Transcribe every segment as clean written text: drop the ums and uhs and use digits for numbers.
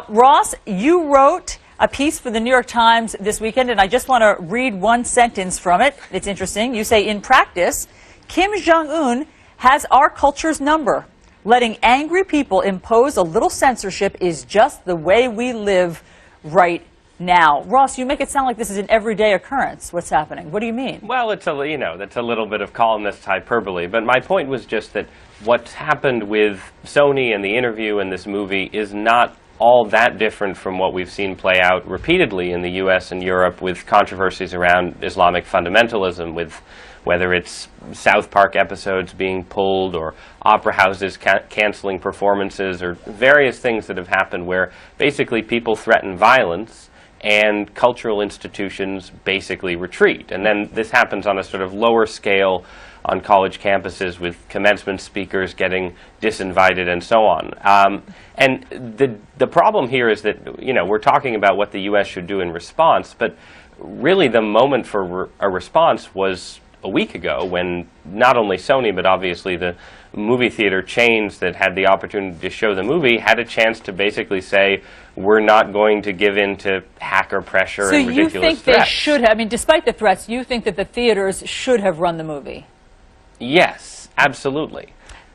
Ross, you wrote a piece for the New York Times this weekend, and I just want to read one sentence from it. It's interesting. You say, in practice, Kim Jong-un has our culture's number. Letting angry people impose a little censorship is just the way we live right now. Ross, you make it sound like this is an everyday occurrence. What's happening? What do you mean? Well, it's that's a little bit of columnist hyperbole, but my point was just that what's happened with Sony and the interview and this movie is not all that different from what we've seen play out repeatedly in the U.S. and Europe with controversies around Islamic fundamentalism, with whether it's South Park episodes being pulled or opera houses canceling performances or various things that have happened where basically people threaten violence and cultural institutions basically retreat. And then this happens on a sort of lower scale on college campuses with commencement speakers getting disinvited and so on. And the problem here is that, we're talking about what the U.S. should do in response, but really the moment for a response was a week ago when not only Sony, but obviously the movie theater chains that had the opportunity to show the movie had a chance to basically say, we're not going to give in to hacker pressure and ridiculous threats. So you think they should have, despite the threats, you think that the theaters should have run the movie? Yes, absolutely.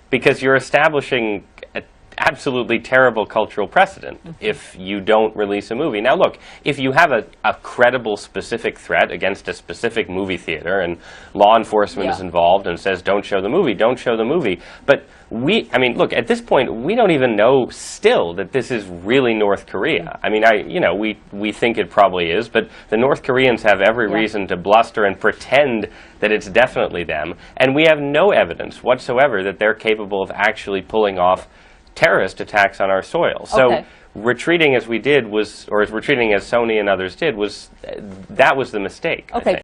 Because you're establishing an absolutely terrible cultural precedent if you don't release a movie. Now look, if you have a credible specific threat against a specific movie theater and law enforcement is involved and says don't show the movie, don't show the movie. But look, at this point, we don't even know still that this is really North Korea. We think it probably is, but the North Koreans have every reason to bluster and pretend that it's definitely them. And we have no evidence whatsoever that they're capable of actually pulling off terrorist attacks on our soil. So retreating as we did was, or retreating as Sony and others did, that was the mistake, I think.